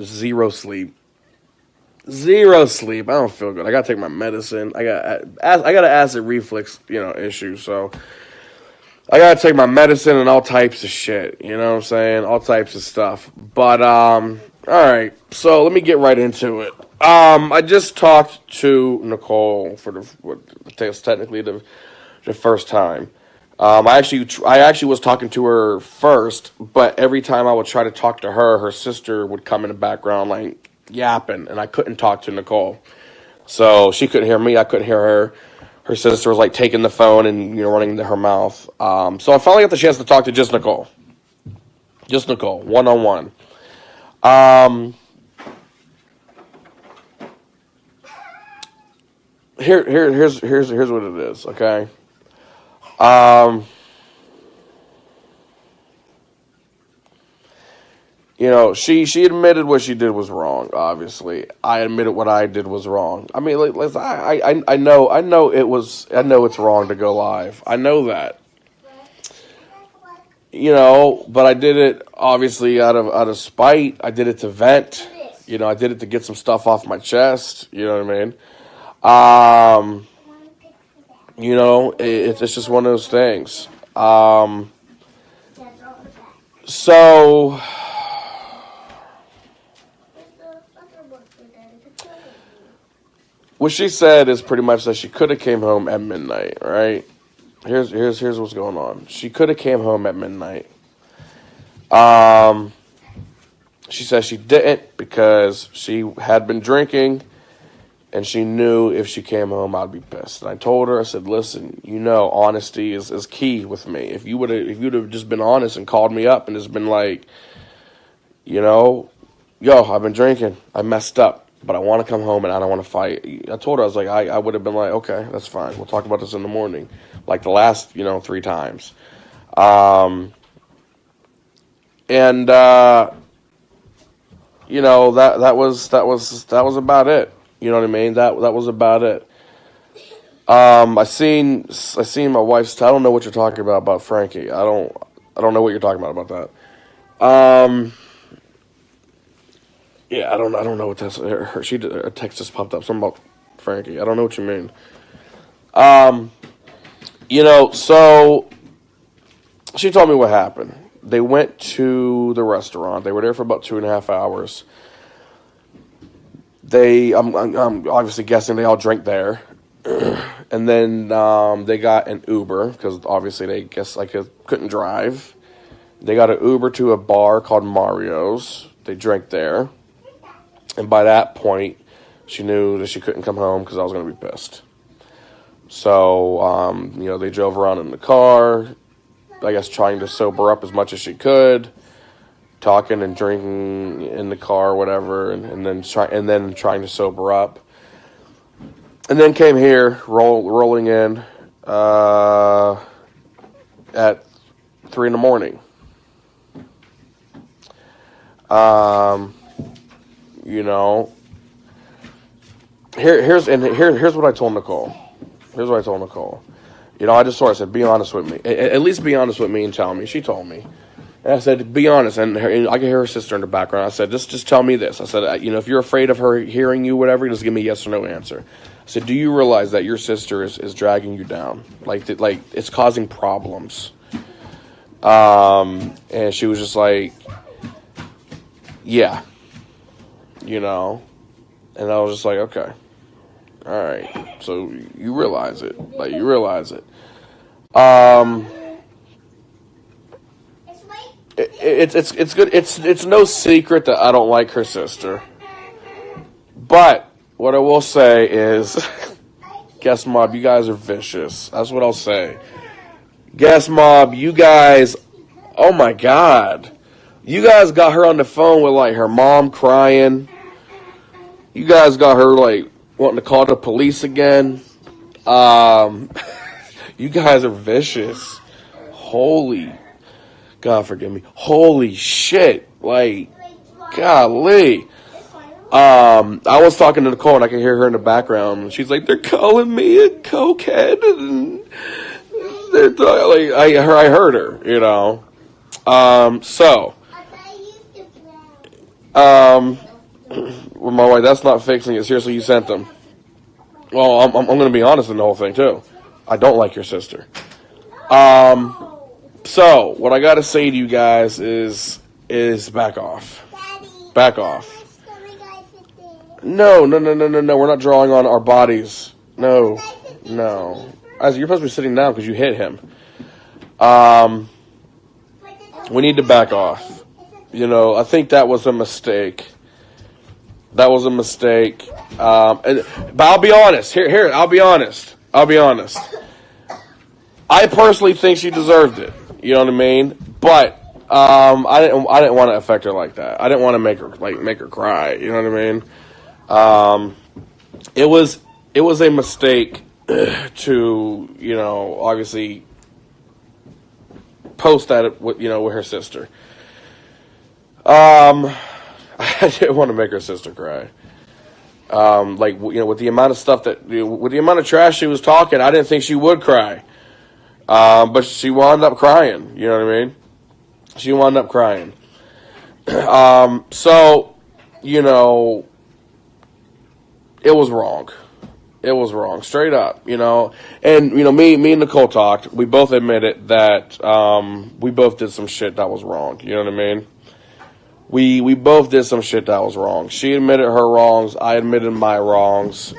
Zero sleep. Zero sleep. I don't feel good. I gotta take my medicine. I got an acid reflux, issue. So I gotta take my medicine and all types of shit. You know what I'm saying? All types of stuff. But all right. So let me get right into it. I just talked to Nicole for technically the first time. I actually was talking to her first, but every time I would try to talk to her, her sister would come in the background like yapping, and I couldn't talk to Nicole. So she couldn't hear me, I couldn't hear her. Her sister was like taking the phone and running into her mouth. So I finally got the chance to talk to just Nicole, one on one. Here's what it is. Okay. She admitted what she did was wrong. Obviously, I admitted what I did was wrong. I mean, like, I know it's wrong to go live. I know that. But I did it obviously out of spite. I did it to vent. I did it to get some stuff off my chest. You know what I mean? It's just one of those things. So. What she said is pretty much that she could have came home at midnight, right? Here's what's going on. She could have came home at midnight. She says she didn't because she had been drinking, and she knew if she came home, I'd be pissed. And I told her, I said, listen, honesty is key with me. If you'd have just been honest and called me up and just been like, yo, I've been drinking, I messed up, but I want to come home and I don't want to fight. I told her, I was like, I would have been like, okay, that's fine. We'll talk about this in the morning. Like the last, 3 times. That was about it. You know what I mean? That was about it. I seen my wife's, I don't know what you're talking about Frankie. I don't know what you're talking about that. Yeah, I don't know what that's. A text just popped up. Something about Frankie. I don't know what you mean. So she told me what happened. They went to the restaurant. They were there for about 2.5 hours. I'm obviously guessing they all drank there, and then they got an Uber because obviously they couldn't drive. They got an Uber to a bar called Mario's. They drank there. And by that point, she knew that she couldn't come home because I was going to be pissed. So, they drove around in the car, I guess trying to sober up as much as she could, talking and drinking in the car or whatever, and then trying to sober up. And then came here, rolling in at 3 in the morning. Here's what I told Nicole. I just told her, I said, be honest with me. At least be honest with me and tell me. She told me. And I said, be honest. And I could hear her sister in the background. I said, just tell me this. I said, if you're afraid of her hearing you, whatever, just give me a yes or no answer. I said, do you realize that your sister is dragging you down? Like it's causing problems. And she was just like, yeah. And I was just like, okay, all right. So you realize it, It's good. It's no secret that I don't like her sister. But what I will say is, Guest Mob, you guys are vicious. That's what I'll say. Guest Mob, you guys, oh my God. You guys got her on the phone with, like, her mom crying. You guys got her, like, wanting to call the police again. You guys are vicious. Holy, God forgive me. Holy shit. Like, golly. I was talking to Nicole and I could hear her in the background. She's like, they're calling me a cokehead. And they're like, I heard her, you know. So, With my wife, that's not fixing it. Seriously, you sent them. Well, I'm going to be honest in the whole thing, too. I don't like your sister. So, what I got to say to you guys is back off. Back off. No. We're not drawing on our bodies. No. Isaac, you're supposed to be sitting down because you hit him. We need to back off. I think that was a mistake. But I'll be honest. Here. I'll be honest. I personally think she deserved it. You know what I mean? But I didn't want to affect her like that. I didn't want to make her cry. You know what I mean? It was a mistake to obviously post that with her sister. I didn't want to make her sister cry. With the amount of stuff with the amount of trash she was talking, I didn't think she would cry. But she wound up crying. You know what I mean? She wound up crying. So, it was wrong. It was wrong, straight up, And, me and Nicole talked. We both admitted that we both did some shit that was wrong. You know what I mean? We both did some shit that was wrong. She admitted her wrongs. I admitted my wrongs.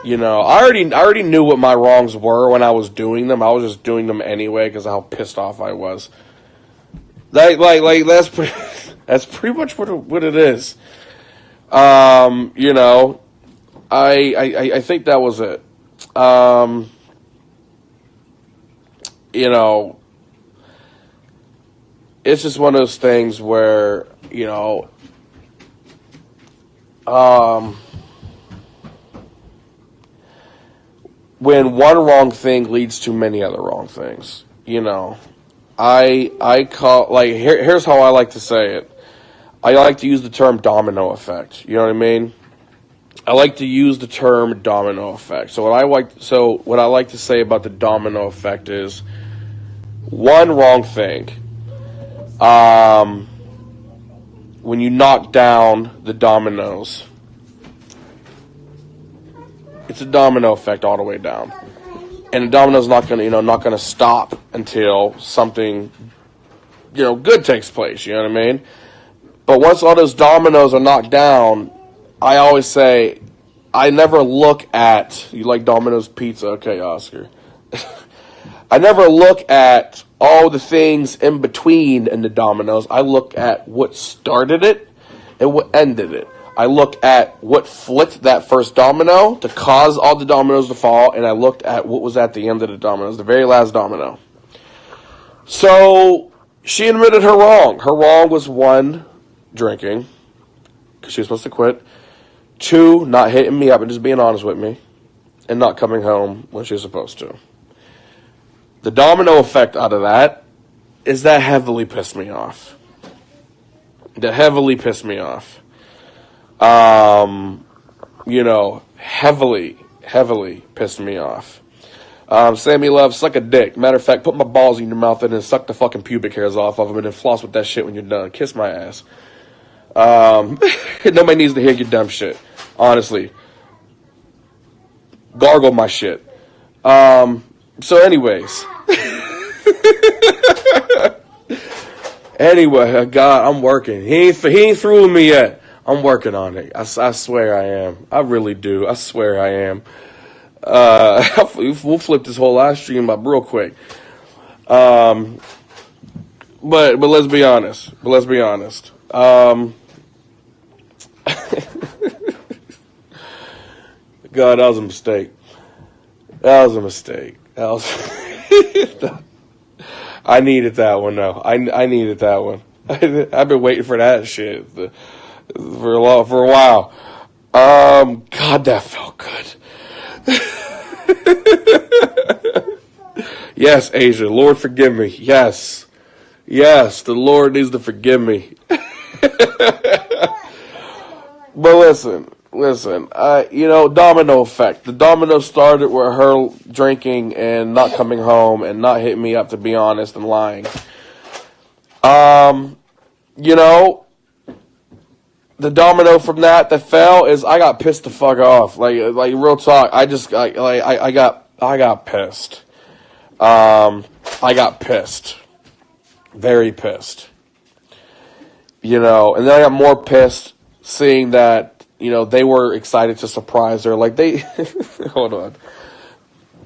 I already knew what my wrongs were when I was doing them. I was just doing them anyway because of how pissed off I was. That's pretty much what it is. I think that was it. It's just one of those things where, when one wrong thing leads to many other wrong things, I call, here's how I like to say it. I like to use the term domino effect. You know what I mean? I like to use the term domino effect. So what I like to say about the domino effect is one wrong thing. When you knock down the dominoes, it's a domino effect all the way down. And the domino's not gonna stop until something, good takes place, you know what I mean? But once all those dominoes are knocked down, I always say, I never look at, you like Domino's pizza? Okay, Oscar. I never look at all the things in between in the dominoes. I look at what started it and what ended it. I look at what flipped that first domino to cause all the dominoes to fall, and I looked at what was at the end of the dominoes, the very last domino. So, she admitted her wrong. Her wrong was 1, drinking, because she was supposed to quit. 2, not hitting me up and just being honest with me, and not coming home when she was supposed to. The domino effect out of that is that heavily pissed me off. Heavily, heavily pissed me off. Sammy Love, suck a dick. Matter of fact, put my balls in your mouth and then suck the fucking pubic hairs off of them and then floss with that shit when you're done. Kiss my ass. Nobody needs to hear your dumb shit. Honestly. Gargle my shit. So anyways. Anyway, God, I'm working. He ain't through with me yet. I'm working on it. I swear I am. I really do. I swear I am. We'll flip this whole live stream up real quick. But let's be honest. God, that was a mistake. I needed that one, though. I needed that one. I've been waiting for that shit for a while. God, that felt good. Yes, Asia. Lord, forgive me. Yes, the Lord needs to forgive me. But listen. Domino effect. The domino started with her drinking and not coming home and not hitting me up, to be honest, and lying. the domino from that fell is I got pissed the fuck off. Like real talk. I got pissed. I got pissed. Very pissed. You know, and then I got more pissed seeing that, you know, they were excited to surprise her. Like they, hold on.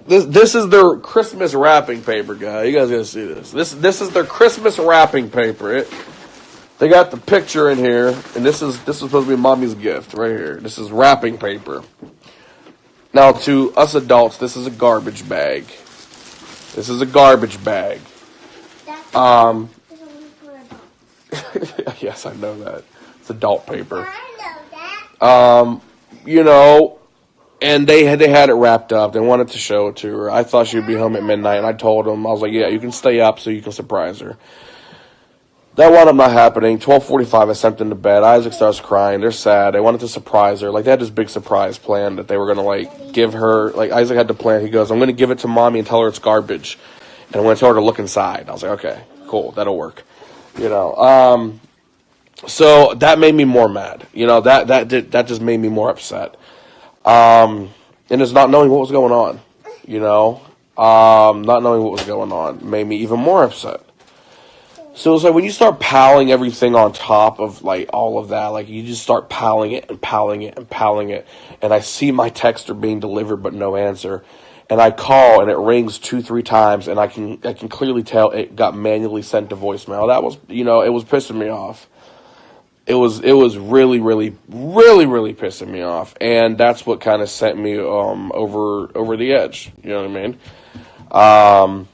This is their Christmas wrapping paper, guy. You guys gotta see this. This is their Christmas wrapping paper. They got the picture in here, and this is supposed to be mommy's gift right here. This is wrapping paper. Now, to us adults, this is a garbage bag. This is a garbage bag. Yes, I know that. It's adult paper. I know that. You know, and they had it wrapped up. They wanted to show it to her. I thought she'd be home at midnight, and I told them, I was like, yeah, you can stay up so you can surprise her. That wound up not happening. 12:45, I sent them to bed. Isaac starts crying. They're sad. They wanted to surprise her. Like, they had this big surprise plan that they were going to, like, give her. Like, Isaac had the plan. He goes, I'm going to give it to mommy and tell her it's garbage. And I'm going to tell her to look inside. I was like, okay, cool. That'll work. You know, so that made me more mad. You know, that just made me more upset. And it's not knowing what was going on. You know, not knowing what was going on made me even more upset. So it's like when you start piling everything on top of like all of that, like you just start piling it and piling it and piling it. And I see my texter being delivered but no answer. And I call and it rings 2-3 times and I can clearly tell it got manually sent to voicemail. That was, you know, it was pissing me off. It was really, really, really, really pissing me off. And that's what kind of sent me over the edge. You know what I mean?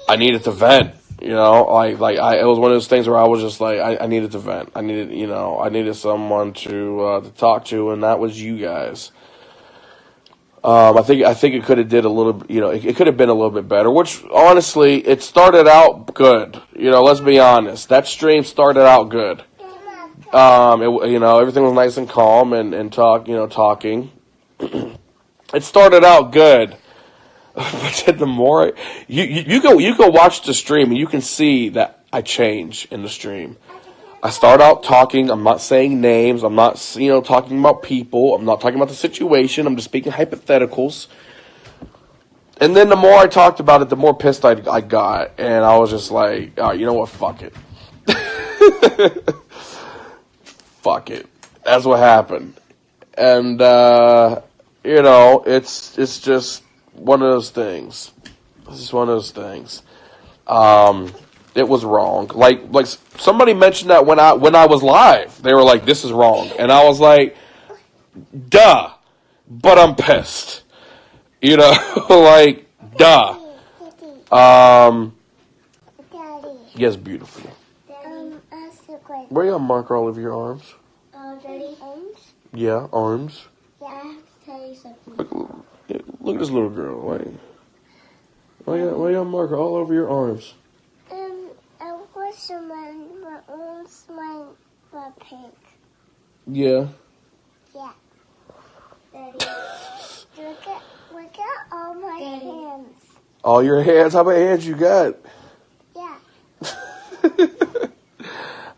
I needed to vent. You know, it was one of those things where I was just like, I needed to vent. I needed someone to talk to, and that was you guys. I think it could have did a little, you know, it could have been a little bit better, which honestly, it started out good. You know, let's be honest. That stream started out good. You know, everything was nice and calm and talking. It started out good. But then the more you go watch the stream and you can see that I change in the stream. I start out talking. I'm not saying names. I'm not talking about people. I'm not talking about the situation. I'm just speaking hypotheticals. And then the more I talked about it, the more pissed I got, and I was just like, all right, you know what? Fuck it. Fuck it. That's what happened. And you know, it's just one of those things. This is one of those things. It was wrong. Like somebody mentioned that when I was live, they were like, "This is wrong," and I was like, "Duh," but I'm pissed. You know, like, duh. Yes, beautiful. Where you got marker all over your arms? Daddy, arms? Yeah, arms. Yeah, I have to tell you something. Look at this little girl. Why you got marker all over your arms? I wish my arms were pink. Yeah. Yeah. Daddy, look at all my hands. All your hands? How many hands you got? Yeah.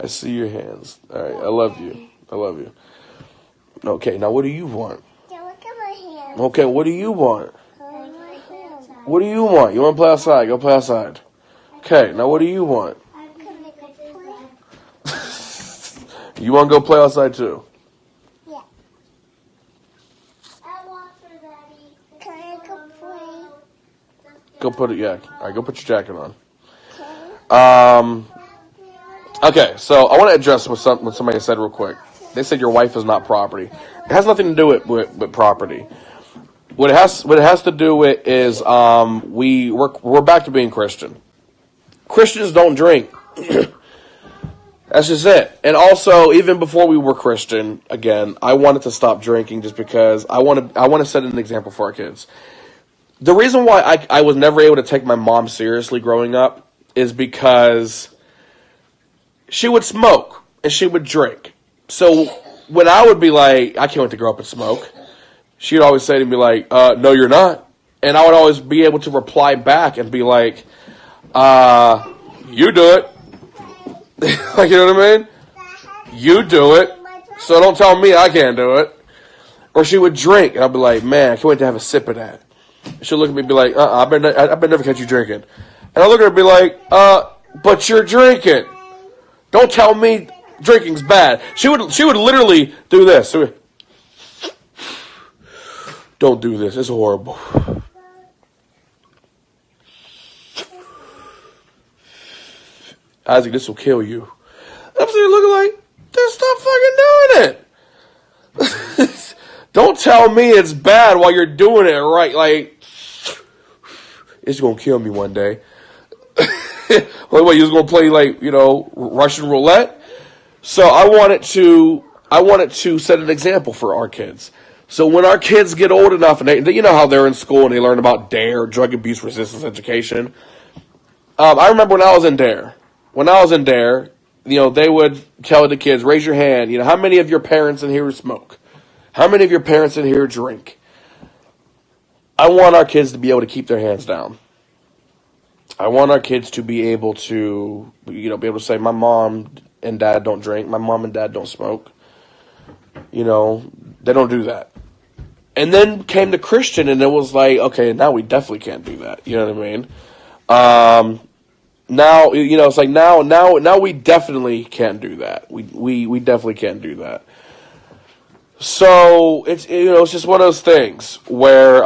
I see your hands. All right, I love you. I love you. Okay, now what do you want? Yeah, look at my hands. Okay, what do you want? My hands. What do you want? You want to play outside? Go play outside. Okay, now what do you want? You want to go play outside too? Yeah. I want for Daddy. Can I go play? Go put it, yeah. All right, go put your jacket on. Okay. Okay, so I want to address what somebody said real quick. They said your wife is not property. It has nothing to do with property. What it has to do with is we're back to being Christian. Christians don't drink. That's just it. And also, even before we were Christian, again, I wanted to stop drinking just because I want to set an example for our kids. The reason why I was never able to take my mom seriously growing up is because she would smoke and she would drink. So when I would be like, I can't wait to grow up and smoke, she would always say to me like, no, you're not. And I would always be able to reply back and be like, you do it. Like, you know what I mean? You do it. So don't tell me I can't do it. Or she would drink, and I'd be like, man, I can't wait to have a sip of that. She'll look at me and be like, I better never catch you drinking. And I'll look at her and be like, but you're drinking. Don't tell me drinking's bad. She would literally do this. Don't do this. It's horrible. Isaac, this will kill you. I'm sitting there looking like, just stop fucking doing it. Don't tell me it's bad while you're doing it right. Like, it's going to kill me one day. What, you're going to play, like, Russian roulette? So I wanted to set an example for our kids. So when our kids get old enough, and you know how they're in school and they learn about DARE, drug abuse resistance education. I remember when I was in DARE. They would tell the kids, raise your hand. How many of your parents in here smoke? How many of your parents in here drink? I want our kids to be able to keep their hands down. I want our kids to be able to, be able to say, my mom and dad don't drink. My mom and dad don't smoke. They don't do that. And then came the Christian, and it was like, okay, now we definitely can't do that. You know what I mean? Now, it's like now we definitely can't do that. We definitely can't do that. So it's just one of those things where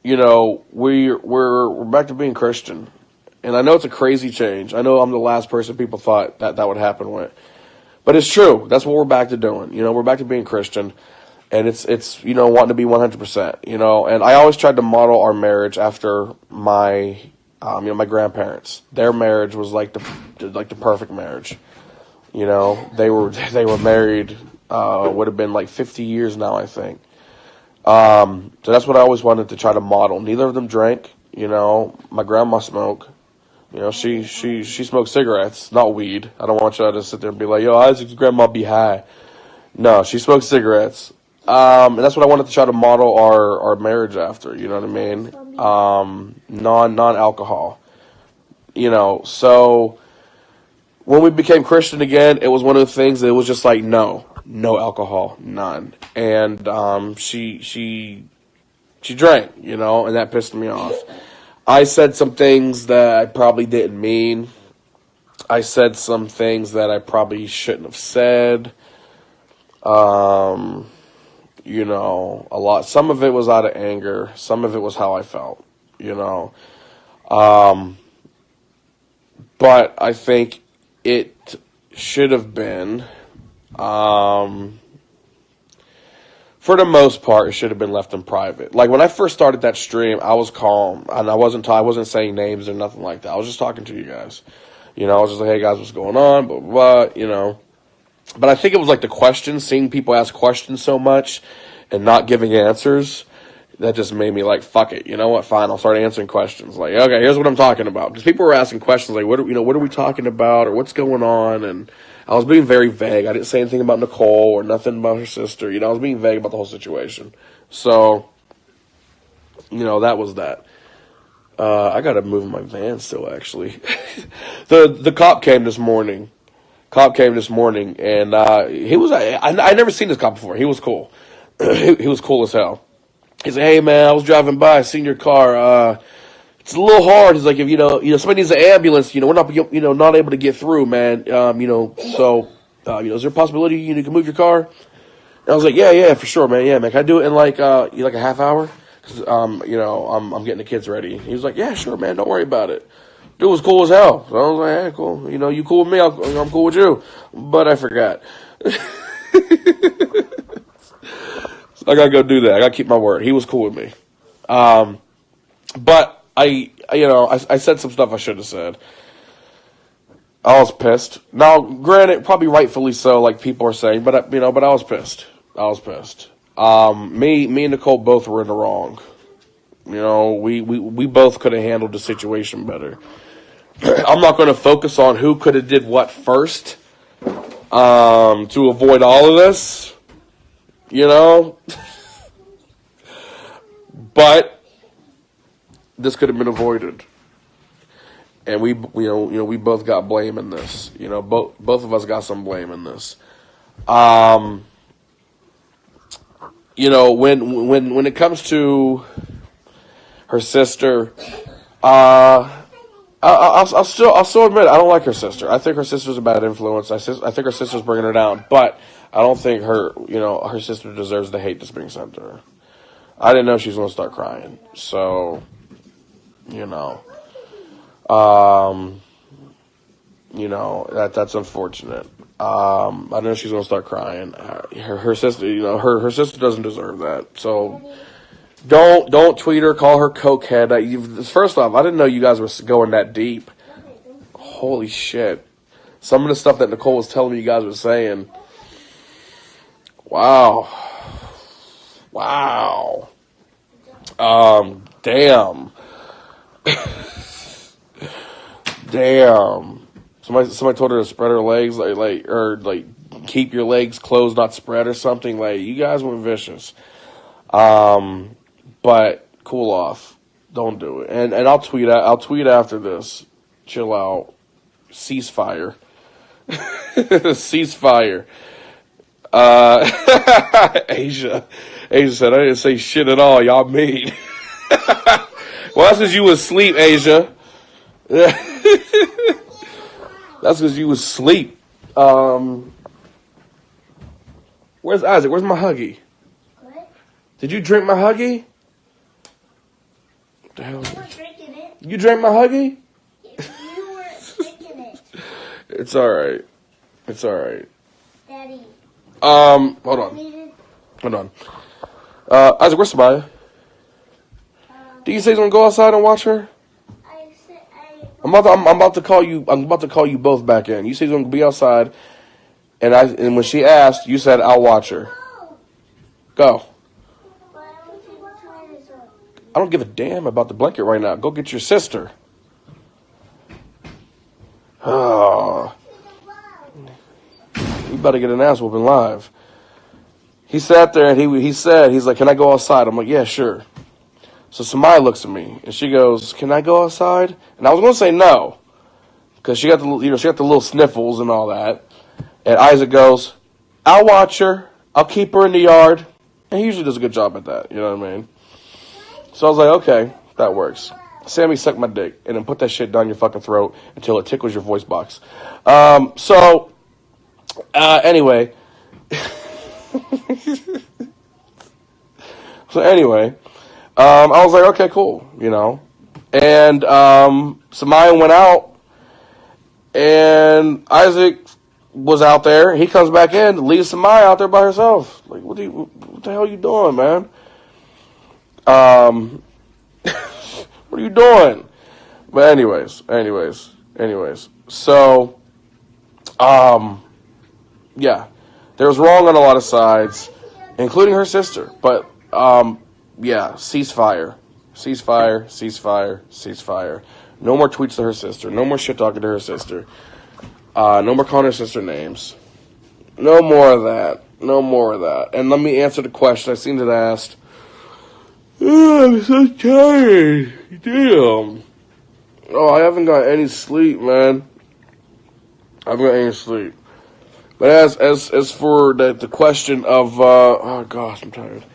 we're back to being Christian, and I know it's a crazy change. I know I'm the last person people thought that would happen with, but it's true. That's what we're back to doing. We're back to being Christian, and it's wanting to be 100%. And I always tried to model our marriage after my my grandparents. Their marriage was like the perfect marriage. They were married, would have been like 50 years now, I think. So that's what I always wanted to try to model. Neither of them drank. My grandma smoked. She smoked cigarettes, not weed. I don't want y'all to sit there and be like, yo, Isaac's grandma be high. No, she smoked cigarettes. And that's what I wanted to try to model our marriage after. You know what I mean? Non-alcohol. So when we became Christian again, it was one of the things that it was just like, no alcohol, none. And she drank, and that pissed me off. I said some things that I probably didn't mean. I said some things that I probably shouldn't have said. A lot. Some of it was out of anger. Some of it was how I felt, But I think it should have been, for the most part, it should have been left in private. Like when I first started that stream, I was calm and I wasn't saying names or nothing like that. I was just talking to you guys. I was just like, hey guys, what's going on? Blah, blah, blah, But I think it was like the questions, seeing people ask questions so much and not giving answers. That just made me like, fuck it. You know what? Fine. I'll start answering questions. Like, okay, here's what I'm talking about. Because people were asking questions like, what are we talking about? Or what's going on? And I was being very vague. I didn't say anything about Nicole or nothing about her sister. I was being vague about the whole situation. So, that was that. I got to move my van still, actually. The cop came this morning. And he was, I never seen this cop before. He was cool. He was cool as hell. He said, hey man, I was driving by, I seen your car. It's a little hard. He's like, if somebody needs an ambulance, we're not not able to get through, man. So is there a possibility you can move your car? And I was like, yeah, for sure, man. Yeah, man. Can I do it in like a half hour? Cause I'm getting the kids ready. He was like, yeah, sure, man. Don't worry about it. Dude was cool as hell. So I was like, hey, cool. You cool with me? I'm cool with you. But I forgot. I gotta go do that. I gotta keep my word. He was cool with me. But I said some stuff I shouldn't have said. I was pissed. Now, granted, probably rightfully so, like people are saying, but I was pissed. Me and Nicole both were in the wrong. We both could have handled the situation better. I'm not going to focus on who could have did what first, to avoid all of this. But this could have been avoided. and we we both got blame in this. Both of us got some blame in this. When it comes to her sister, I'll still admit I don't like her sister. I think her sister's a bad influence. I think her sister's bringing her down, but I don't think her sister deserves the hate that's being sent to her. I didn't know she was going to start crying, so that's unfortunate. I know she's going to start crying. Her sister, her sister doesn't deserve that. So don't tweet her, call her cokehead. First off, I didn't know you guys were going that deep. Holy shit. Some of the stuff that Nicole was telling me you guys were saying. Wow. Damn. Damn. Somebody told her to spread her legs, or keep your legs closed, not spread, or something. You guys went vicious. But cool off. Don't do it. And I'll tweet after this. Chill out. Ceasefire. Ceasefire. Asia said, I didn't say shit at all. Y'all mean. Well, that's because you was asleep, Asia. That's because you was asleep. Where's Isaac? Where's my Huggy? What? Did you drink my Huggy? What the hell? I was drinking it. You drank my Huggy? You were drinking it. It's alright. It's alright. Daddy. Hold on. Hold on. Isaac, where's Samaya? Did you say he's gonna go outside and watch her? I'm about to call you. I'm about to call you both back in. You said he's gonna be outside, and when she asked, you said I'll watch her. Go. I don't give a damn about the blanket right now. Go get your sister. Oh. You better get an ass whooping live. He sat there and he's like, can I go outside? I'm like, yeah, sure. So Samaya looks at me and she goes, can I go outside? And I was going to say no, because she got the little sniffles and all that. And Isaac goes, I'll watch her. I'll keep her in the yard. And he usually does a good job at that. You know what I mean? So I was like, okay, that works. Sammy, suck my dick and then put that shit down your fucking throat until it tickles your voice box. Anyway. I was like, okay, cool, And Samaya went out, and Isaac was out there. He comes back in, leaves Samaya out there by herself. Like, what the hell are you doing, man? What are you doing? But anyways. So, yeah, there was wrong on a lot of sides, including her sister. But, yeah, ceasefire. No more tweets to her sister. No more shit talking to her sister. No more calling her sister names. No more of that. And let me answer the question I seen it asked. Oh, I'm so tired. Damn. Oh, I haven't got any sleep, man. I haven't got any sleep. But as for the question of oh gosh, I'm tired.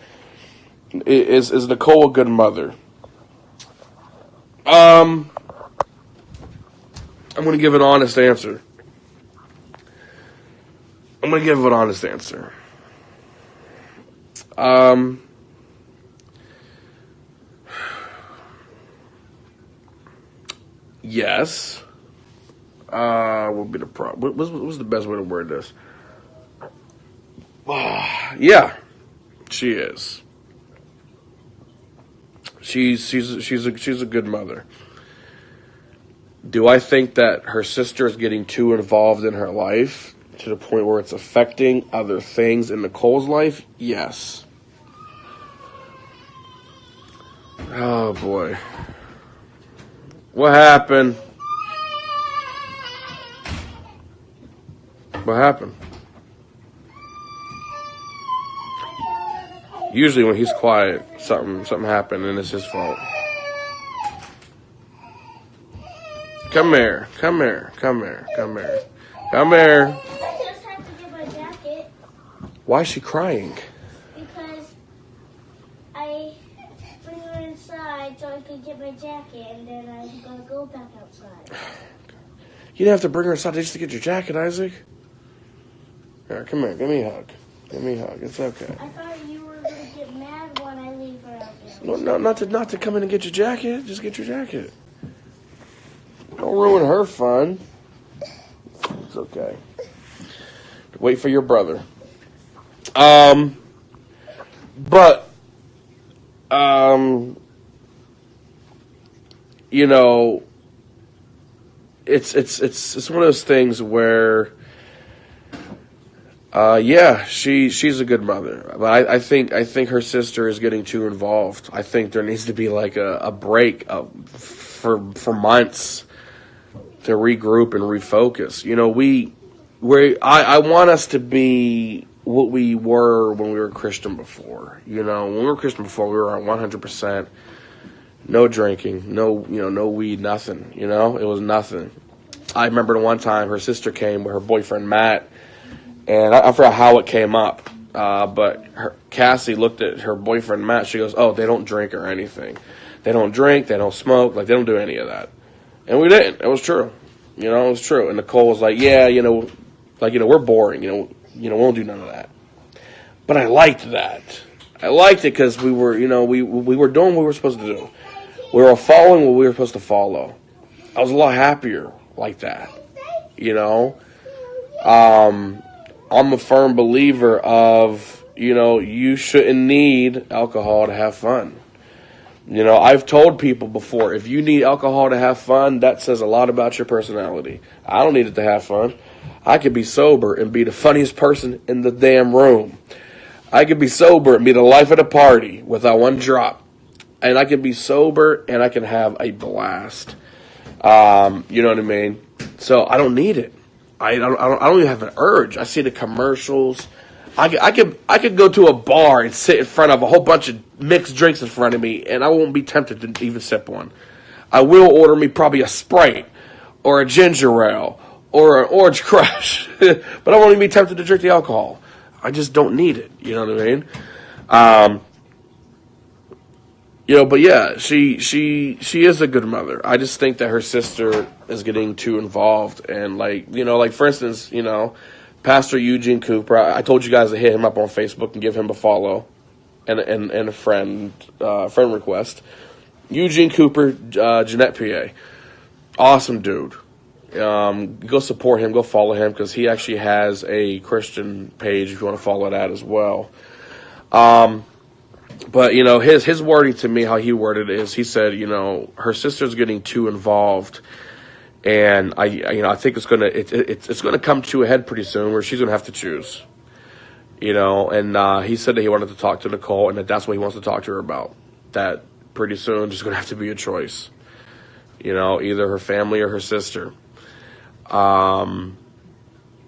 Is Nicole a good mother? I'm gonna give an honest answer. Yes. What would be the problem? What's the best way to word this? Yeah, she is. She's a good mother. Do I think that her sister is getting too involved in her life to the point where it's affecting other things in Nicole's life? Yes. Oh boy. What happened? What happened? Usually when he's quiet, something happened and it's his fault. Come here. Come here. Come here. Come here. Come here. I just have to get my jacket Why is she crying? because I bring her inside so I could get my jacket, and then I'm gonna go back outside. You didn't have to bring her inside just to get your jacket, Isaac. Here, come here. Give me a hug. Give me a hug. It's okay. I thought you were gonna get mad when I leave her out there. No, not to come in and get your jacket. Just get your jacket. Don't ruin her fun. It's okay. Wait for your brother. But you know, it's one of those things where, yeah, she's a good mother, but I think her sister is getting too involved. I think there needs to be like a break for months to regroup and refocus. You know, I want us to be what we were when we were Christian before. You know, when we were Christian before, we were on 100%. No drinking, no weed, nothing. You know, it was nothing. I remember the one time her sister came with her boyfriend Matt, and I forgot how it came up. But Cassie looked at her boyfriend Matt. She goes, "Oh, they don't drink or anything. They don't drink. They don't smoke. Like they don't do any of that." And we didn't. It was true. You know, it was true. And Nicole was like, "Yeah, we're boring. We don't do none of that." But I liked that. I liked it because we were, we were doing what we were supposed to do. We were following what we were supposed to follow. I was a lot happier like that. I'm a firm believer of, you shouldn't need alcohol to have fun. I've told people before, if you need alcohol to have fun, that says a lot about your personality. I don't need it to have fun. I could be sober and be the funniest person in the damn room. I could be sober and be the life of the party without one drop. And I can be sober and I can have a blast. You know what I mean? So I don't need it. I don't even have an urge. I see the commercials. I could go to a bar and sit in front of a whole bunch of mixed drinks in front of me, and I won't be tempted to even sip one. I will order me probably a Sprite or a ginger ale or an Orange Crush, but I won't even be tempted to drink the alcohol. I just don't need it. You know what I mean? But yeah, she is a good mother. I just think that her sister is getting too involved, and like for instance, Pastor Eugene Cooper. I told you guys to hit him up on Facebook and give him a follow, and a friend request. Eugene Cooper, Jeanette, PA, awesome dude. Go support him, go follow him because he actually has a Christian page if you want to follow that as well. But his wording to me, how he worded it is, he said, her sister's getting too involved, and I think it's gonna come to a head pretty soon where she's gonna have to choose, And he said that he wanted to talk to Nicole, and that's what he wants to talk to her about. That pretty soon there's gonna have to be a choice, either her family or her sister.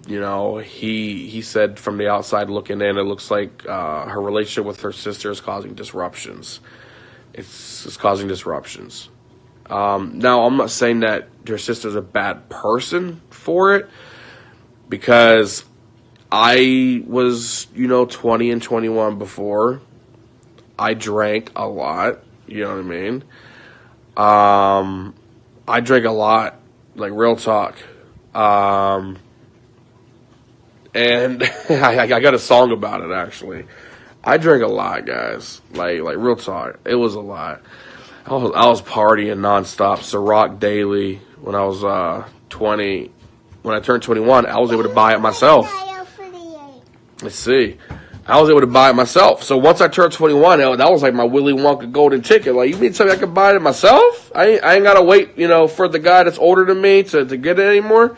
He said from the outside looking in, it looks like her relationship with her sister is causing disruptions. It's causing disruptions. Now, I'm not saying that her sister's a bad person for it, because I was, 20 and 21 before. I drank a lot, you know what I mean? I drank a lot, like real talk. And I got a song about it, actually. I drank a lot, guys. Like real talk. It was a lot. I was partying nonstop, Ciroc daily when I was 20. When I turned 21, I was able to buy it myself. Let's see. I was able to buy it myself. So once I turned 21, that was like my Willy Wonka golden ticket. Like, you mean to tell me I could buy it myself? I ain't got to wait, for the guy that's older than me to get it anymore.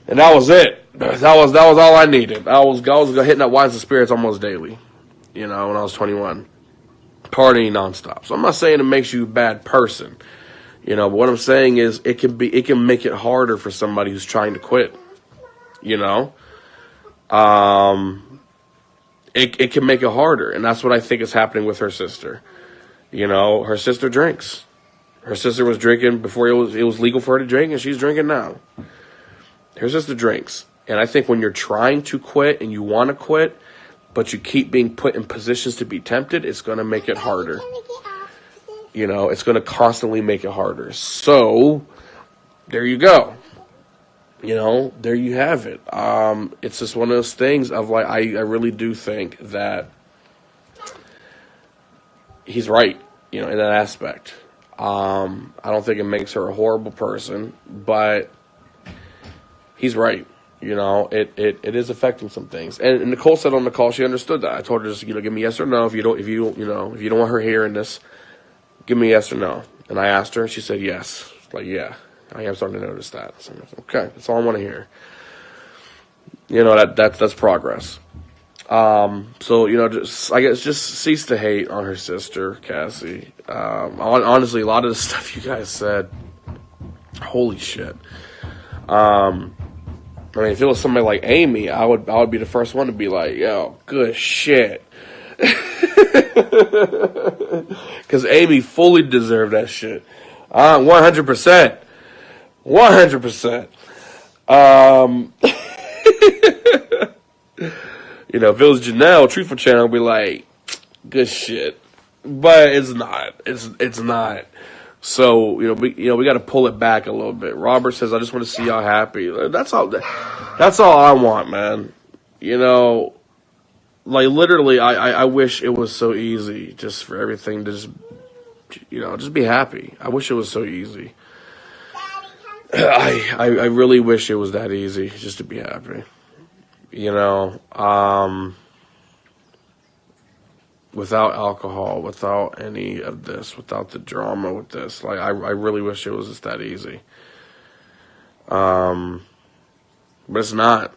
And that was it. That was all I needed. I was hitting up wines and spirits almost daily, when I was 21. Partying nonstop. So I'm not saying it makes you a bad person, but what I'm saying is it can make it harder for somebody who's trying to quit, It can make it harder, and that's what I think is happening with her sister. Her sister drinks. Her sister was drinking before it was legal for her to drink, and she's drinking now. Her sister drinks. And I think when you're trying to quit and you want to quit, but you keep being put in positions to be tempted, it's going to make it harder. You know, it's going to constantly make it harder. So, there you go. You know, there you have it. It's just one of those things of like, I really do think that he's right, you know, in that aspect. I don't think it makes her a horrible person, but he's right. You know, it is affecting some things. And Nicole said on the call she understood that. I told her just, you know, give me yes or no. If you don't want her hearing this, give me yes or no. And I asked her, and she said yes. Like, yeah, I am starting to notice that. So, okay, that's all I want to hear. You know, that's progress. So, you know, just cease to hate on her sister, Cassie. Honestly, a lot of the stuff you guys said, holy shit. I mean, if it was somebody like Amy, I would be the first one to be like, yo, good shit. Because Amy fully deserved that shit. 100%. 100%. You know, if it was Janelle, Truthful Channel, I'd be like, good shit. But it's not. It's not. So, we got to pull it back a little bit. Robert says, I just want to see y'all happy. That's all I want, man. You know, like literally, I wish it was so easy just for everything to just be happy. I wish it was so easy. I really wish it was that easy just to be happy. You know, without alcohol, without any of this, without the drama with this. Like, I really wish it was just that easy. But it's not.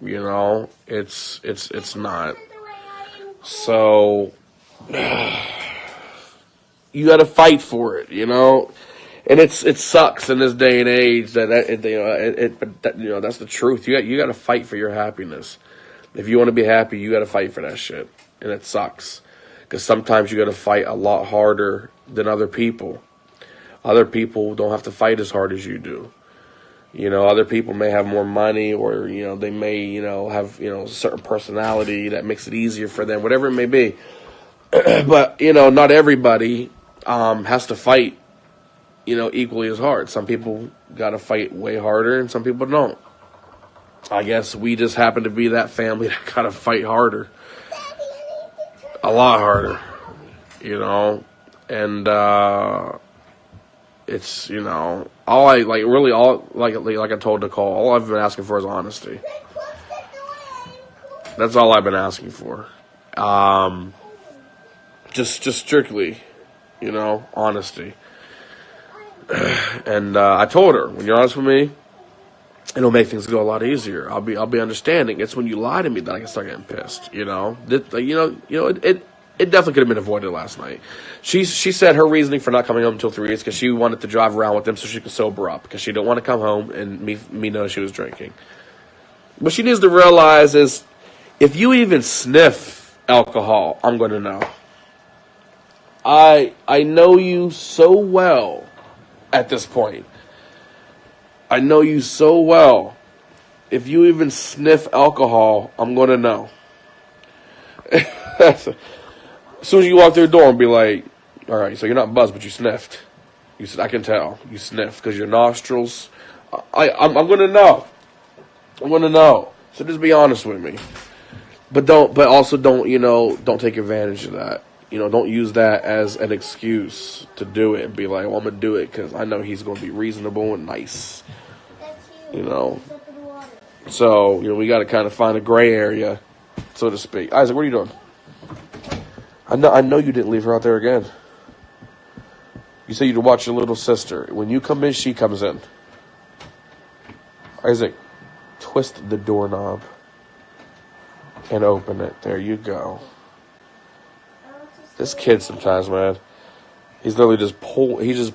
You know, it's not. So, you gotta fight for it, you know? And it sucks in this day and age but that's the truth. You gotta fight for your happiness. If you want to be happy, you gotta fight for that shit. And it sucks. Because sometimes you gotta fight a lot harder than other people. Other people don't have to fight as hard as you do. You know, other people may have more money, or, you know, they may, have, a certain personality that makes it easier for them, whatever it may be. But, not everybody has to fight, equally as hard. Some people got to fight way harder, and some people don't. I guess we just happen to be that family that got to fight harder. A lot harder, and it's, all I, like, really, all, like I told Nicole, all I've been asking for is honesty. That's all I've been asking for. Just strictly, honesty. And I told her, when you're honest with me, it'll make things go a lot easier. I'll be understanding. It's when you lie to me that I can start getting pissed. It definitely could have been avoided last night. She said her reasoning for not coming home until 3 is because she wanted to drive around with them so she could sober up, because she didn't want to come home and me know she was drinking. What she needs to realize is, if you even sniff alcohol, I'm going to know. I know you so well at this point. I know you so well. If you even sniff alcohol, I'm going to know. As soon as you walk through the door and be like, all right, so you're not buzzed, but you sniffed. You said, I can tell. You sniffed because your nostrils. I'm going to know. I'm going to know. So just be honest with me. But also don't take advantage of that. Don't use that as an excuse to do it and be like, well, I'm going to do it because I know he's going to be reasonable and nice. So, we got to kind of find a gray area, so to speak. Isaac, what are you doing? I know you didn't leave her out there again. You said you'd watch your little sister. When you come in, she comes in. Isaac, twist the doorknob and open it. There you go. This kid sometimes, man, he's literally just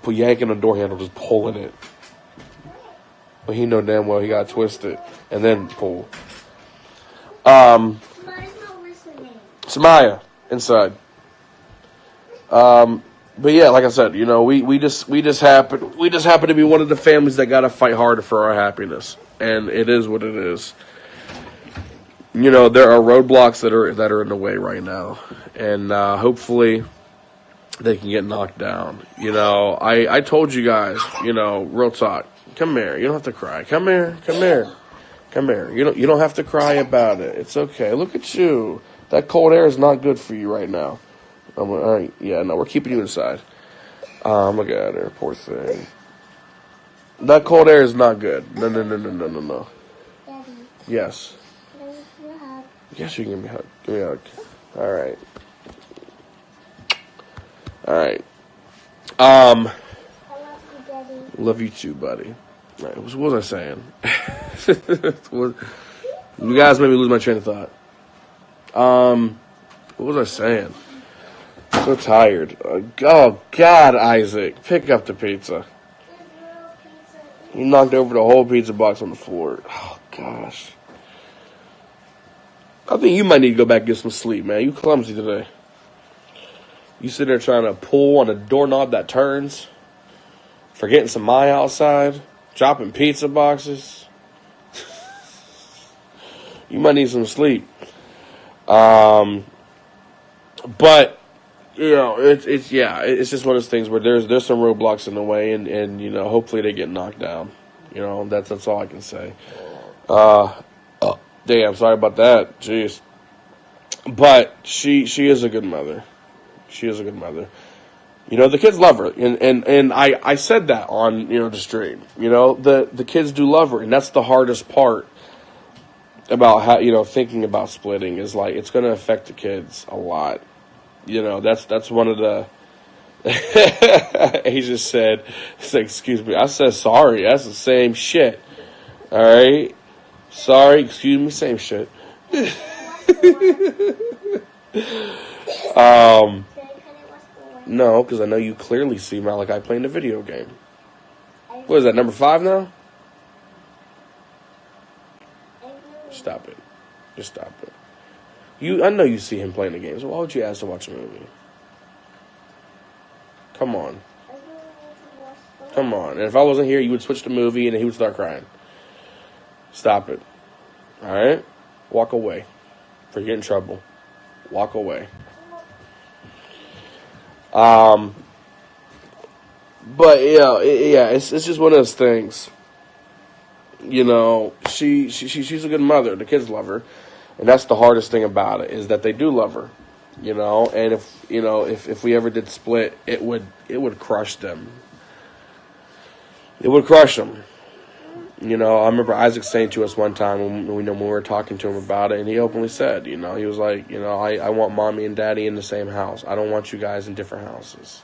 yanking the door handle, just pulling it. But he know damn well he got to twist it and then pull. Samaya, inside. But yeah, like I said, we just happen to be one of the families that got to fight harder for our happiness, and it is what it is. There are roadblocks that are in the way right now, and hopefully they can get knocked down. I told you guys, real talk. Come here. You don't have to cry. Come here. You don't have to cry about it. It's okay. Look at you. That cold air is not good for you right now. All right. Yeah, no, we're keeping you inside. Look at her, poor thing. That cold air is not good. No. Daddy, Yes. can I give you a hug? Yes, you can give me a hug. Give me a hug. All right. All right. I love you, Daddy. Love you too, buddy. All right. What was I saying? You guys made me lose my train of thought. What was I saying? So tired. Oh God, Isaac, pick up the pizza. You knocked over the whole pizza box on the floor. Oh gosh. I think you might need to go back and get some sleep, man. You clumsy today. You sitting there trying to pull on a doorknob that turns, forgetting some my outside, dropping pizza boxes. You might need some sleep. But it's just one of those things where there's some roadblocks in the way, and hopefully they get knocked down. That's all I can say. Damn, sorry about that. Jeez. But she is a good mother. She is a good mother. The kids love her, and I said that on the stream. The kids do love her, and that's the hardest part about how thinking about splitting is like it's going to affect the kids a lot. That's one of the. He just said, "Excuse me." I said, "Sorry." That's the same shit. All right. Sorry. Excuse me. Same shit. No, because I know you clearly see Malachi playing the video game. What is that, number 5 now? Stop it. Just stop it. I know you see him playing the game, so why would you ask to watch a movie? Come on. Come on. And if I wasn't here, you would switch the movie and he would start crying. Stop it. Alright? Walk away. If you get in trouble, walk away. But it's just one of those things. She's a good mother. The kids love her, and that's the hardest thing about it is that they do love her. And if we ever did split, it would crush them. It would crush them. I remember Isaac saying to us one time when we were talking to him about it, and he openly said, he was like, I want mommy and daddy in the same house. I don't want you guys in different houses.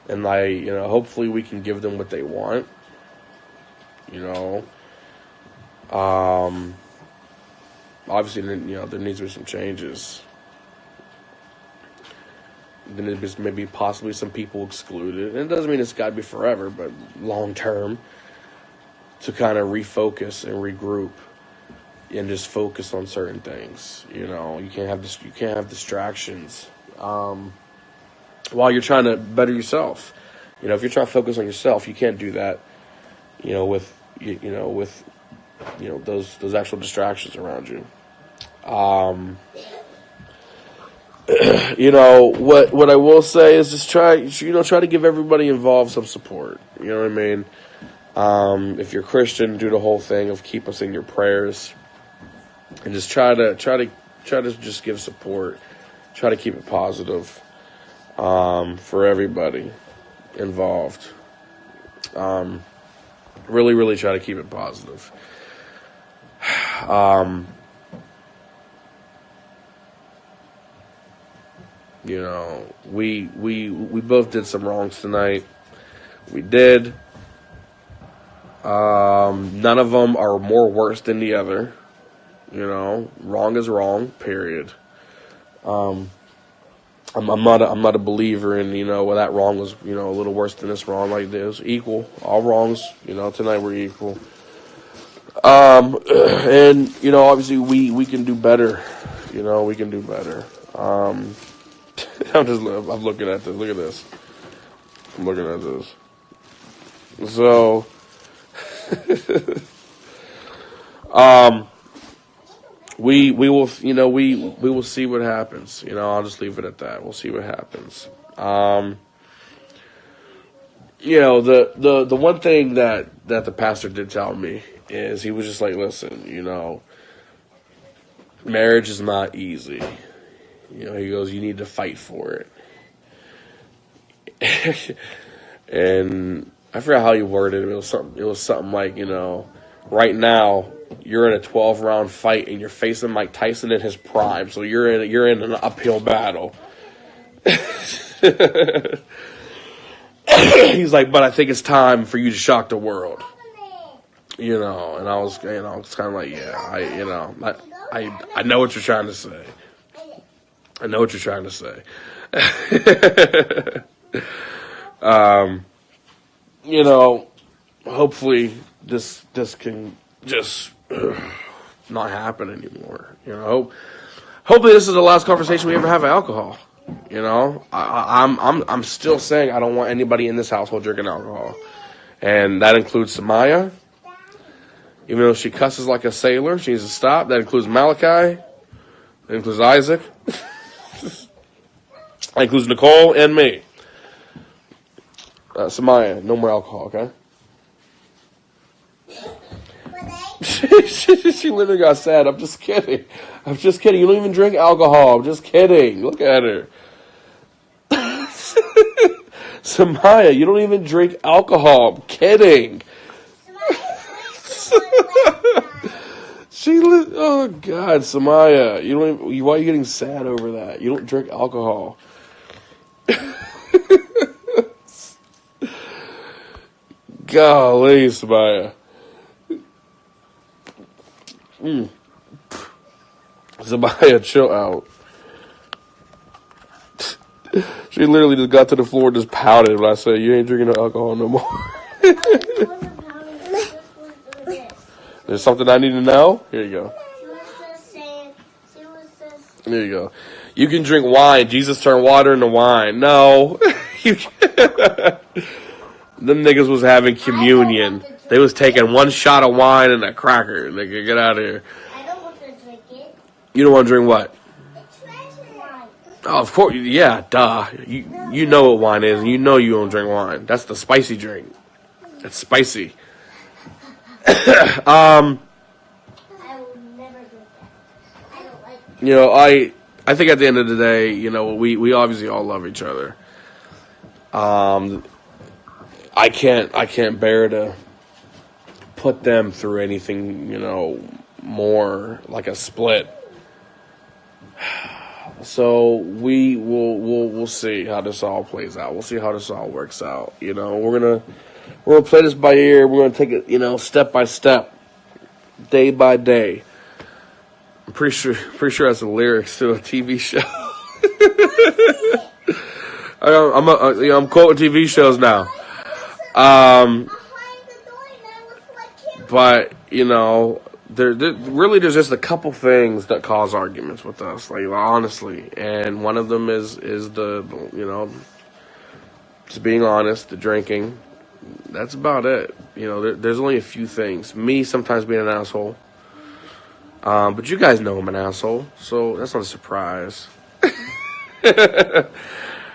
And hopefully we can give them what they want. Obviously, there needs to be some changes. There needs to be maybe possibly some people excluded. And it doesn't mean it's got to be forever, but long term. To kind of refocus and regroup and just focus on certain things. You can't have distractions while you're trying to better yourself. If you're trying to focus on yourself, you can't do that. With those actual distractions around you. What I will say is just try to give everybody involved some support. You know what I mean? If you're Christian, do the whole thing of keep us in your prayers, and just try to just give support. Try to keep it positive for everybody involved. Really, really try to keep it positive. We both did some wrongs tonight. We did. None of them are more worse than the other. Wrong is wrong, period. I'm not a believer in, well, that wrong was, a little worse than this wrong. Like this, equal. All wrongs, tonight we're equal. And, obviously we can do better. We can do better. I'm looking at this. Look at this. I'm looking at this. So, we will, we will see what happens. I'll just leave it at that. We'll see what happens. The one thing that the pastor did tell me is he was just like, listen, marriage is not easy. He goes, you need to fight for it. And I forgot how he worded it. It was something like, right now you're in a 12-round fight and you're facing Mike Tyson in his prime. So you're in an uphill battle. He's like, but I think it's time for you to shock the world. And I was, it's kind of like, yeah, I know what you're trying to say. I know what you're trying to say. Hopefully this can just not happen anymore. Hopefully this is the last conversation we ever have about alcohol. I'm still saying I don't want anybody in this household drinking alcohol, and that includes Samaya. Even though she cusses like a sailor, she needs to stop. That includes Malachi. That includes Isaac. That includes Nicole and me. Samaya, no more alcohol, okay? She literally got sad. I'm just kidding. You don't even drink alcohol. I'm just kidding. Look at her. Samaya, you don't even drink alcohol. I'm kidding. Oh God, Samaya, why are you getting sad over that? You don't drink alcohol. Golly, Samaya. Samaya, chill out. She literally just got to the floor and just pouted when I said, you ain't drinking no alcohol no more. There's something I need to know? Here you go. There you go. You can drink wine. Jesus turned water into wine. No. Them niggas was having communion. They was taking one shot of wine and a cracker. Nigga, get out of here. I don't want to drink it. You don't want to drink what? It's wine. Oh, of course. Yeah, duh. You know what wine is, and you know you don't drink wine. That's the spicy drink. It's spicy. I will never drink that. I don't like it. I think at the end of the day, we obviously all love each other. I can't bear to put them through anything, more like a split. So we'll see how this all plays out. We'll see how this all works out. We're gonna play this by ear. We're gonna take it, step by step, day by day. I'm pretty sure that's the lyrics to a TV show. I'm quoting TV shows now. But there's just a couple things that cause arguments with us, like honestly, and one of them is the just being honest, the drinking. That's about it. There's only a few things. Me sometimes being an asshole, but you guys know I'm an asshole, so that's not a surprise.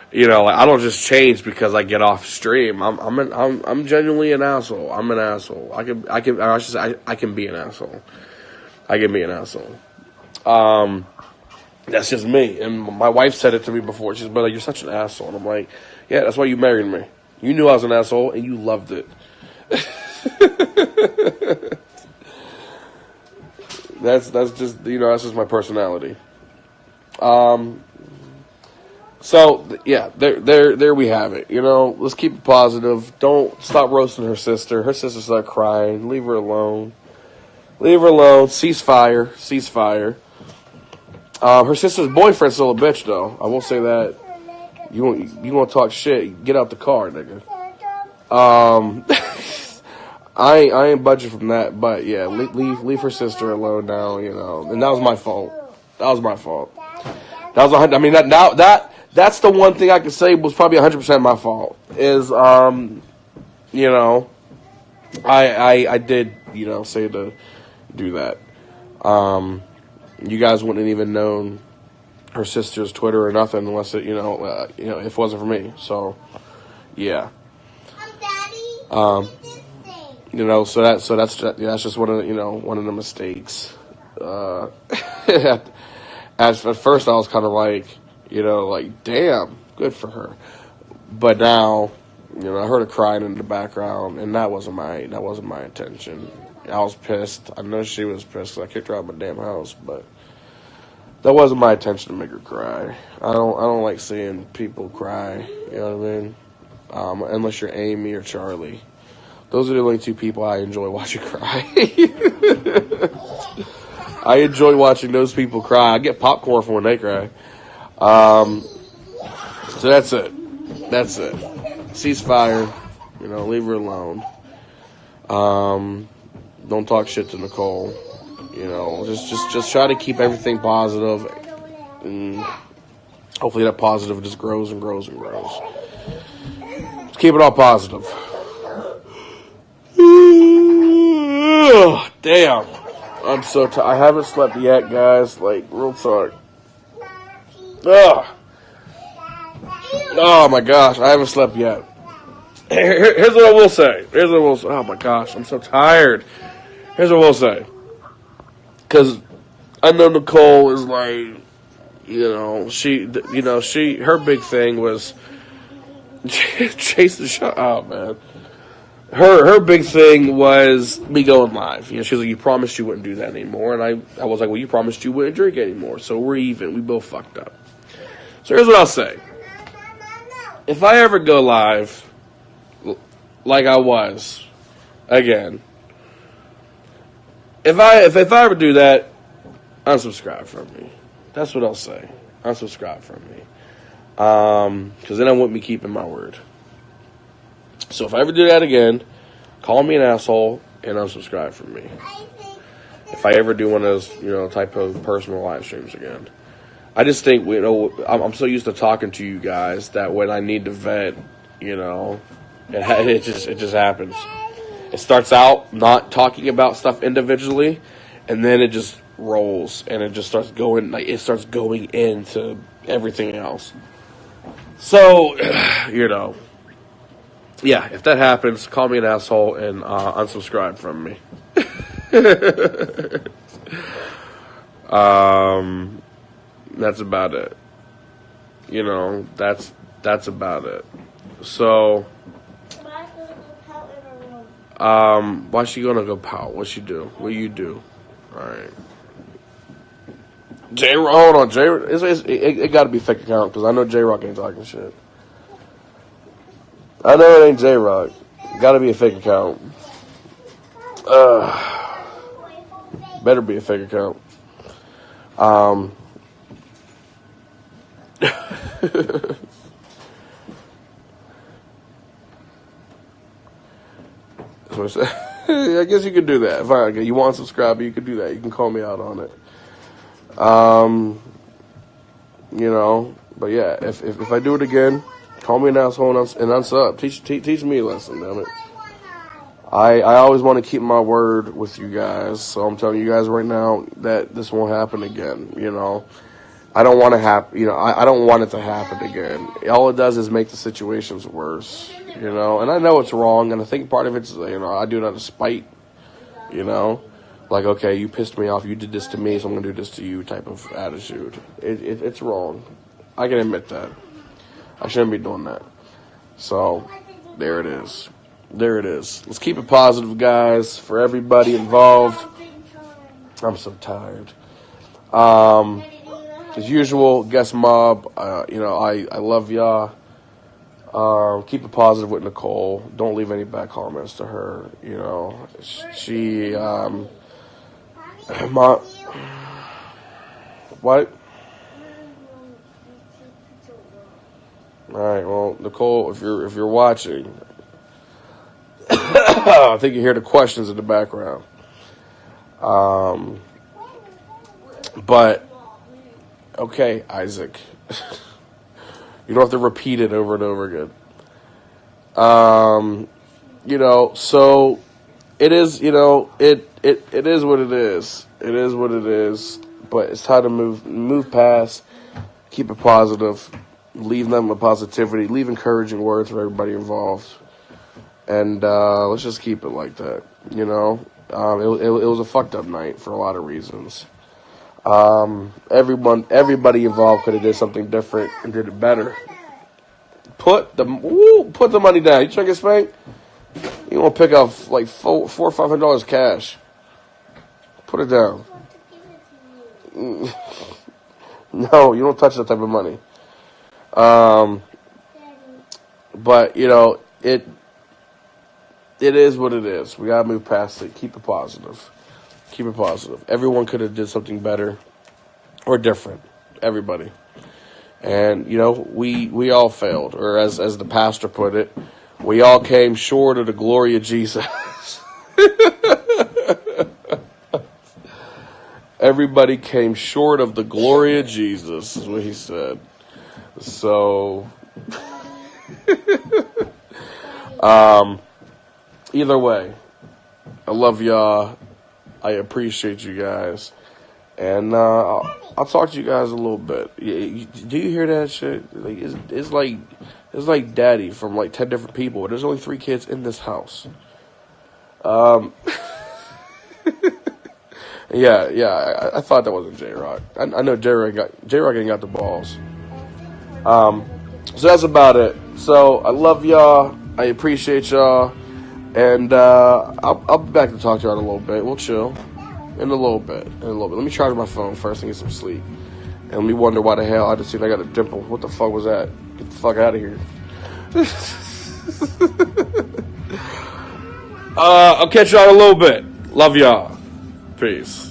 I don't just change because I get off stream. I'm genuinely an asshole. I'm an asshole. I can be an asshole. I can be an asshole. That's just me. And my wife said it to me before. She's been like, "You're such an asshole." And I'm like, "Yeah, that's why you married me. You knew I was an asshole and you loved it." That's just that's just my personality. So yeah, there we have it. Let's keep it positive. Don't stop roasting her sister. Her sister started crying. Leave her alone. Leave her alone. Ceasefire. Ceasefire. Her sister's boyfriend's still a bitch, though. I will say that. You want to talk shit? Get out the car, nigga. I ain't budging from that, but yeah, leave her sister alone now. And that was my fault. That was my fault. That was that's the one thing I could say was probably 100% my fault. Is you know, I did, you know, say to do that. You guys wouldn't even known her sister's Twitter or nothing unless it, if it wasn't for me. So, yeah. So that's just one of the mistakes. At first I was kind of like, damn, good for her. But now, I heard her crying in the background, and that wasn't my intention. I was pissed. I know she was pissed 'cause I kicked her out of my damn house, but that wasn't my intention to make her cry. I don't like seeing people cry. You know what I mean? Unless you're Amy or Charlie. Those are the only two people I enjoy watching cry. I enjoy watching those people cry. I get popcorn for when they cry. So that's it. That's it. Ceasefire. Leave her alone. Don't talk shit to Nicole. Just try to keep everything positive. And hopefully that positive just grows and grows and grows. Just keep it all positive. Damn. I'm so tired. I haven't slept yet, guys. Like, real talk. Ugh. Oh my gosh, I haven't slept yet. Here's what I will say. Oh my gosh, I'm so tired. Here's what I will say. Because I know Nicole is like, her big thing was chase the show. Oh man. Her big thing was me going live. She was like, you promised you wouldn't do that anymore. And I was like, well, you promised you wouldn't drink anymore. So we're even. We both fucked up. So here's what I'll say. If I ever go live like I was again, if I ever do that, unsubscribe from me. That's what I'll say. Unsubscribe from me. Because then I wouldn't be keeping my word. So if I ever do that again, call me an asshole and unsubscribe from me. If I ever do one of those, type of personal live streams again. I just think, I'm so used to talking to you guys that when I need to vent, it just happens. It starts out not talking about stuff individually, and then it just rolls, and it just starts going, into everything else. So, yeah, if that happens, call me an asshole and unsubscribe from me. That's about it. That's about it. So, why's she gonna go pout? What's she do? What you do? All right. Hold on, it got to be fake account because I know J-Rock ain't talking shit. I know it ain't J-Rock. Got to be a fake account. Better be a fake account. I guess you could do that. If you want to subscribe, you could do that. You can call me out on it. But yeah, if I do it again, call me an asshole and unsub. Teach me a lesson, damn it. I always want to keep my word with you guys, so I'm telling you guys right now that this won't happen again. I don't want to I don't want it to happen again. All it does is make the situations worse. And I know it's wrong, and I think part of it's I do it out of spite. Like, okay, you pissed me off, you did this to me, so I'm gonna do this to you type of attitude. It's wrong. I can admit that. I shouldn't be doing that. So, there it is. Let's keep it positive, guys, for everybody involved. I'm so tired. As usual, guest mob, I love y'all. Keep it positive with Nicole. Don't leave any bad comments to her. She, what? Alright, well, Nicole, if you're watching, I think you hear the questions in the background. But, okay, Isaac. You don't have to repeat it over and over again. So it is, it is what it is. It is what it is. But it's time to move past, keep it positive, leave them with positivity, leave encouraging words for everybody involved. And let's just keep it like that, It was a fucked up night for a lot of reasons. Everybody involved could have did something different and did it better. Put the money down. You trying to get spanked? You want to pick up like $400 or $500 cash? Put it down. No, you don't touch that type of money. But it is what it is. We gotta move past it. Keep it positive. Keep it positive. Everyone could have did something better or different. Everybody. And, we all failed. Or as the pastor put it, we all came short of the glory of Jesus. Everybody came short of the glory of Jesus, is what he said. So, either way, I love y'all. I appreciate you guys. And I'll talk to you guys a little bit. Do you hear that shit? Like, it's like daddy from like 10 different people. There's only 3 kids in this house. Yeah. I thought that wasn't J-Rock. I know J-Rock ain't got the balls. So that's about it. So I love y'all. I appreciate y'all. And I'll be back to talk to y'all in a little bit. We'll chill. In a little bit. Let me charge my phone first and get some sleep. And let me wonder why the hell I just seen I got a dimple. What the fuck was that? Get the fuck out of here. I'll catch y'all in a little bit. Love y'all. Peace.